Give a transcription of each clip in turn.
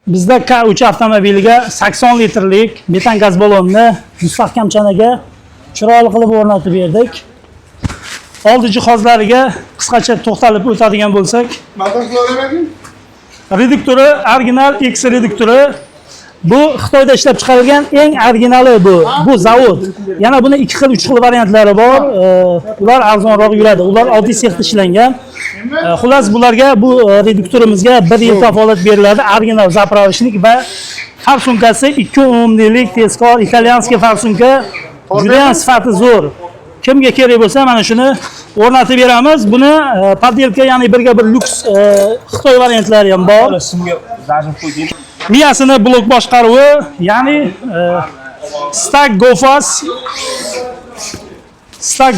Bizda K3 avtomobiliga 80 litrlik metan gaz ballonni mustahkamchanaga chiroyli qilib o'rnatib berdik. Oldi jihozlariga qisqacha to'xtalib o'tadigan bo'lsak, reduktori original X reduktori. Bu Xitoyda ishlab chiqarilgan eng originali bu. Bu zavod. Yana buni 2 xil, 3 xil variantlari bor. Ular arzonroq yuradi. Ular oddiy sexda ishlangan. Xullas bularga bu reduktorimizga 1 yil kafolat beriladi. Original zapravishnik va farsunkasi 2 ohmlik tezkor italyanskiy farsunka. Juda ham sifati zo'r. Kimga kerak bo'lsa mana shuni o'rnatib beramiz. Buni podelka, ya'ni birga bir lyuks Xitoy variantlari ham bor. Miyasini blok boshqaruvi, ya'ni Stack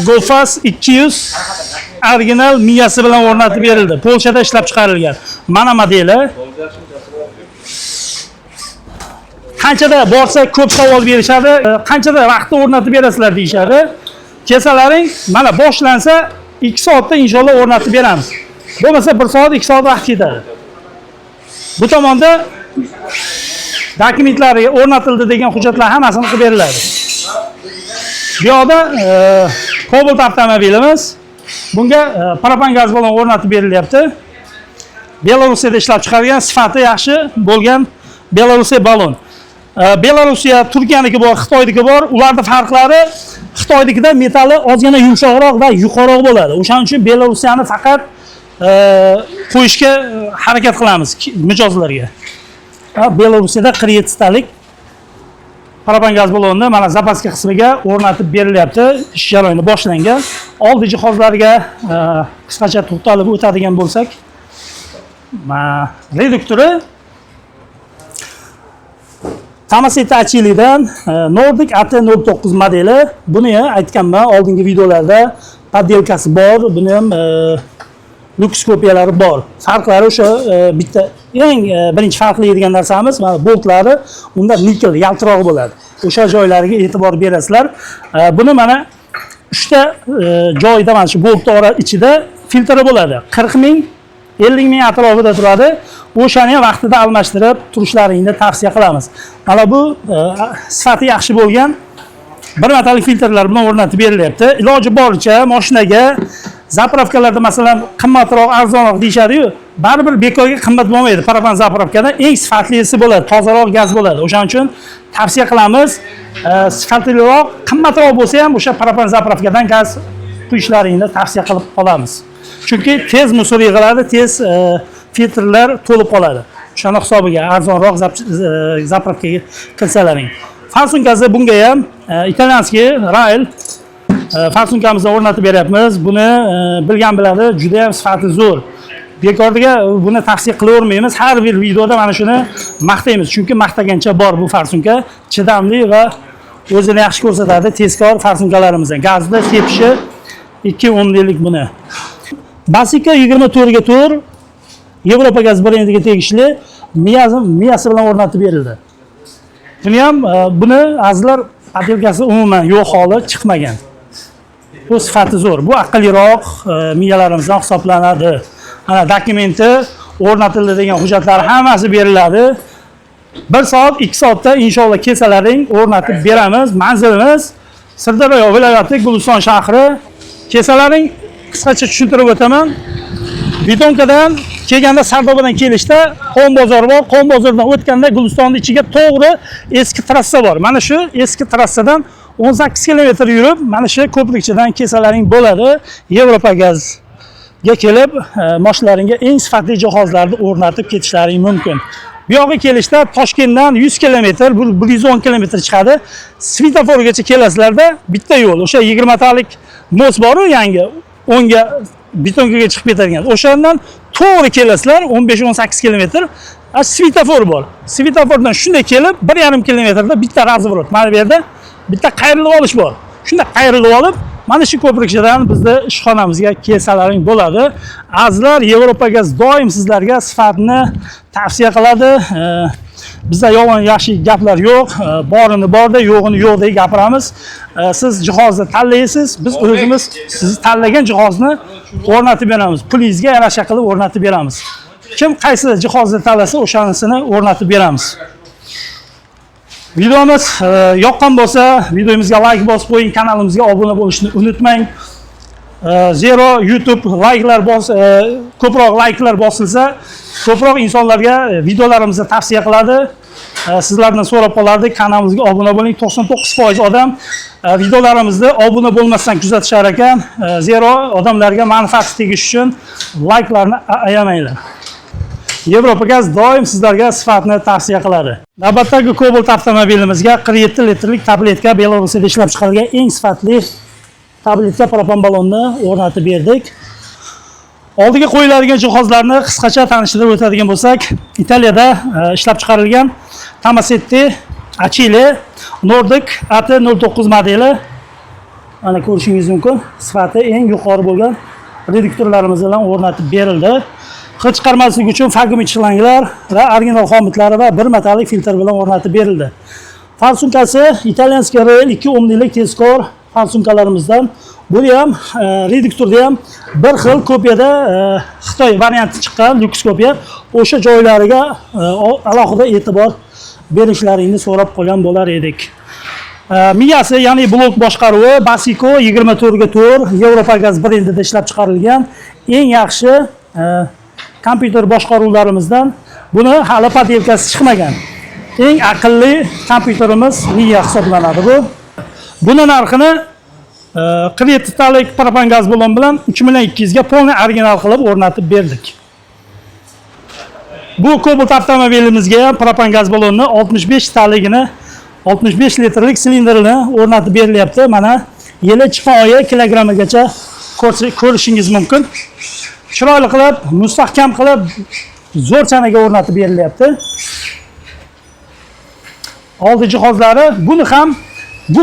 GoFast 200 original miyasi bilan o'rnatib berildi. Polshada ishlab chiqarilgan. Mana modeli. Qanchada borsa ko'p savol berishadi. Qanchada vaqtda o'rnatib berasizlar deyshadi. Kesalaring mana boshlansa 2 soatda inshaalloh o'rnatib beramiz. Bo'lmasa 1 soat, 2 soat vaqt ketadi. Bu tomonda dokumentlari o'rnatildi degan hujjatlar hammasini qilib beriladi. Bu yoqda Cobalt avtomobilimiz. Bunga propan gaz ballon o'rnatib berilyapti. Belarusda ishlab chiqarilgan, sifati yaxshi bo'lgan Belarusya ballon. Belarusya Turkiyaniki bor, Xitoyniki bor. Ularning farqlari Xitoynikida metali ozgina yumshoqroq va yuqoriroq bo'ladi. O'shaning uchun Belarusyani faqat qo'yishga harakat qilamiz mijozlarga. Belarusyada 47 talik propan gaz ballonni mana zapaska qismiga o'rnatib berilyapti. Ish jarayoni boshlangan. Oldi jihozlariga qisqacha to'xtalib o'tadigan bo'lsak, reduktori Tamaseta Achilidan Nordic AT09 modeli. Buni aytganman oldingi videolarda, podelkasi bor, buni ham lyuks kopiyalari bor. Farqlari o'sha bitta eng birinchi farqlaydigan narsamiz mana boltlari unda nikel yaltiroq bo'ladi. O'sha joylariga e'tibor berasizlar. Buni mana 3 ta joyda mana shu boltlar ichida filtri bo'ladi. 40 ming, 50 ming atrofida turadi. O'shani ham vaqtida almashtirib turishlaringni tavsiya qilamiz. Mana bu sifati yaxshi bo'lgan bir metalik filtrlar bilan o'rnatib berilyapti. Iloji boricha mashinaga zapravkalarda masalan qimmatroq, arzonroq deyshadi-yu, baribir bekorga qimmat bo'lmaydi. Propan zapravkada eng sifatlisi bo'ladi, tozaroq gaz bo'ladi. O'shaning uchun tavsiya qilamiz, sifatliroq, qimmatroq bo'lsa ham o'sha propan zapravkadan gaz quyishlaringni tavsiya qilib qolamiz. Chunki tez musor yig'iladi, tez filtrlar to'lib qoladi. O'shani hisobiga arzonroq zapravkaga qilsalaring. Farsunkasi bunga ham italyanskiy Rail farsunkamizni o'rnatib beryapmiz. Buni bilgan biladi, juda ham sifati zo'r. Bekorga buni tavsiya qilavermaymiz. Har bir videoda mana shuni maqtaymiz. Chunki maqtagancha bor bu farsunka, chidamli va o'zini yaxshi ko'rsatadi. Tezkor farsunkalarimizdan. Gazda tepishi 2 ohmlik buni. Basika 24 ga 4 Yevropa gaz brendiga tegishli miyasi bilan o'rnatib berildi. Buni azizlar podelkasi umuman yo'q holi chiqmagan. Bu sifati zo'r. Bu aqlliroq miyalarimizdan hisoblanadi. Mana dokumenti o'rnatildi degan hujjatlar hammasi beriladi. 1 soat, 2 soatda inshaalloh kesalaring o'rnatib beramiz. Manzilimiz Sirdaryo viloyati Guliston shahri. Kesalaring qisqacha tushuntirib o'taman. Bidonkadan kelganda Sardobadan kelishda Qon bozor bor. Qon bozordan o'tganda Gulistonning ichiga to'g'ri eski trassa bor. Mana shu eski trassadan 18 kilometr yurib, mana shu ko'prikchidan kesalaring bo'ladi. Yevropa gazga kelib, mashinalaringga eng sifatli jihozlarni o'rnatib ketishlaring mumkin. Bu yoqqa kelishda Toshkentdan 100 kilometr, 110 kilometr chiqadi. Svetoforgacha kelasizlarda bitta yo'l, o'sha 20 talik most bor-ku yangi, 10 ga betonkaga chiqib ketadigan. O'shandan to'g'ri kelasizlar, 15-18 kilometr. Svetofor bor. Svetofordan shunday kelib, 1,5 kilometrda bitta razvorot. Mana bu yerda bitta qayrilib olish bor. Shunda qayrilib olib, mana shu ko'prikchidan bizni ishxonamizga kelsalaring bo'ladi. Azizlar, Yevropa gaz doim sizlarga sifatni tavsiya qiladi. Bizda yolg'on yaxshi gaplar yo'q. Borini borda, yo'g'ini yo'qdek gapiramiz. Siz jihozni tanlaysiz, biz o'zimiz siz tanlagan jihozni o'rnatib beramiz. Pulingizga yarasha qilib o'rnatib beramiz. Kim qaysi jihozni tanlasa, o'shanisini o'rnatib beramiz. Videomiz yoqqan bo'lsa, videomizga like bosib qo'ying, kanalimizga obuna bo'lishni unutmang. Zero YouTube ko'proq like'lar bosilsa, ko'proq insonlarga videolarimizni tavsiya qiladi. Sizlardan so'rab qolardik, kanalimizga obuna bo'ling. 99% odam videolarimizni obuna bo'lmasdan kuzatishar ekan. Zero odamlarga manfaat tegish uchun like'larni ayamanglar. Yevropa Gaz doim sizlarga sifatni tavsiya qiladi. Navbatdagi Cobalt avtomobilimizga 47 litrlik tabletka Belarusda ishlab chiqarilgan eng sifatli tabletka propan balonni o'rnatib berdik. Oldiga qo'yiladigan jihozlarni qisqacha tanishtirib o'tadigan bo'lsak, Italiyada ishlab chiqarilgan Tomasetti Achille Nordic AT09 modeli. Mana ko'rishingiz mumkin. Sifati eng yuqori bo'lgan reduktorlarimiz bilan o'rnatib berildi. Hid chiqarmaslik uchun Fagumit shlanglar va original xomitlari va bir metallik filtr bilan o'rnatib berildi. Farsumkasi Italyanskiy Rail 2 ohmlik tezkor farsumkalarimizdan. Bu ham reduktorda ham bir xil kopiyada Xitoy varianti chiqqan lyuks kopiya. O'sha joylariga alohida e'tibor berishlaringni so'rab qolgan bo'lar edik. Miyasi, ya'ni blok boshqaruvi Basico 24/4 Yevropa Gaz brendida ishlab chiqarilgan eng yaxshi kompyuter boshqaruvlarimizdan. Buni hali padelkasi chiqmagan. Eng aqlli kompyuterimiz Miya hisoblanadi bu. Buni narxini 47 talik propan gaz ballon bilan 3.200 ga polni original qilib o'rnatib berdik. Bu Cobalt avtomobilimizga propan gaz ballonni 65 taligini 65 litrlik silindrini o'rnatib berilyapti. Mana yili chiqan oyi kilogramgacha ko'rishingiz mumkin. Chiroyli qilib, mustahkam qilib, zo'r chanaga o'rnatib berilyapti. Oldi jihozlari, buni ham bu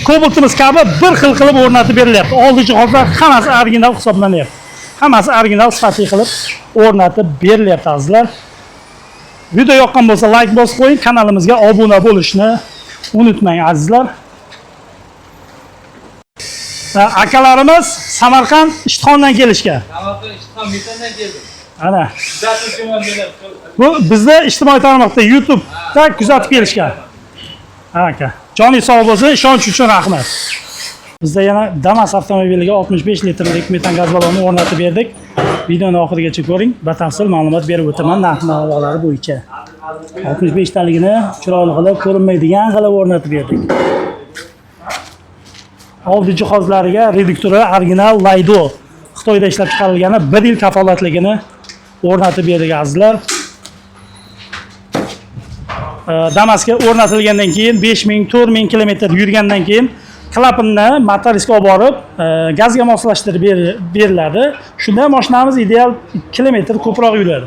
Cobaltimiz kabi bir xil qilib o'rnatib berilyapti. Oldi jihozlar hammasi original hisoblanyapti. Hammasi original sifatli qilib o'rnatib berilyapti azizlar. Video yoqqan bo'lsa like bosib qo'ying, kanalimizga obuna bo'lishni unutmang azizlar. Akalarimiz Samarqand Ishtixondan kelishgan. Samarqand Ishtixon metandan keldi. Ana. Bu bizda ijtimoiy tarmoqda YouTube'da kuzatib kelishgan. Aka. Joningiz sog' bo'lsin, ishonch uchun rahmat. Bizda yana Damas avtomobiliga 65 litrlik metan gaz ballonni o'rnatib berdik. Videoni oxirigacha ko'ring, batafsil ma'lumot berib o'taman narx-navolar bo'yicha. 65 taligini chiroyli qilib, ko'rinmaydigan qilib o'rnatib berdik. Oldi jihozlariga reduktori original Laido Xitoyda ishlab chiqarilgani 1 yil kafolatligini o'rnatib berdik azizlar. Damasga o'rnatilgandan keyin 5000-4000 kilometr yurgandan keyin klapanni motoriska olib borib gazga moslashtirib beriladi. Shunda mashinamiz ideal 2 kilometr ko'proq yuradi.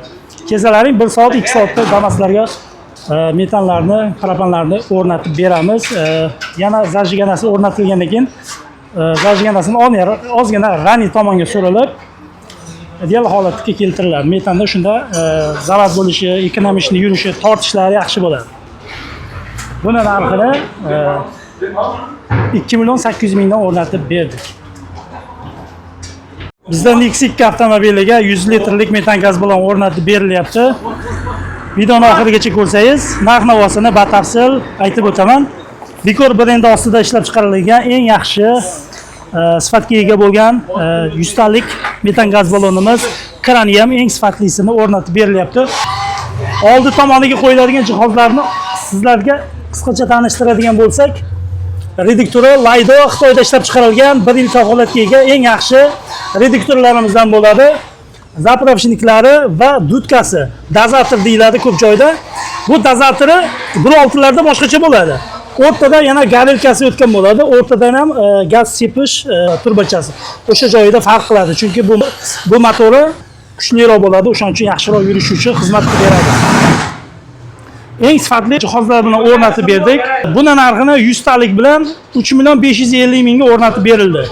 Kezalaring 1 soat 2 soatda Damaslarga metanlarni, propanlarni o'rnatib beramiz. Yana zajiganasi o'rnatilgandan keyin zajiganasini ozgina rani tomonga surilib ideal holatga keltiriladi. Metanda shunda zarar bo'lishi, ekonomishni yurishi, tortishlari yaxshi bo'ladi. Buni narxini 2.800.000 dan o'rnatib berdik. Bizda Nexia avtomobiliga 100 litrlik metan gaz bilan o'rnatib berilyapti. Videoni oxirigacha ko'rsangiz, narx-navosini batafsil aytib o'taman. Vikor brendi ostida ishlab chiqarilgan eng yaxshi sifatga ega bo'lgan 100 talik metan gaz ballonimiz Cranium eng sifatlisini o'rnatib berilyapti. Oldi tomoniga qo'yiladigan jihozlarni sizlarga qisqacha tanishtiradigan bo'lsak, reduktori Laido Xitoyda ishlab chiqarilgan 1 yil kafolatga ega eng yaxshi reduktorlarimizdan bo'ladi. Zapravshniklari va dudkasi, dozator deyiladi ko'p joyda. Bu dozatori 1.6larda boshqacha bo'ladi. O'rtada yana garelkasi o'tgan bo'ladi. O'rtadan ham gaz sepish turbachasi. O'sha joyida farq qiladi, chunki bu motori kuchliroq bo'ladi, o'shaning uchun yaxshiroq yurish uchun xizmat beradi. Eng sifatli jihozlar bilan o'rnatib berdik. Buni narxini 100 talik bilan 3.550.000 ga o'rnatib berildi.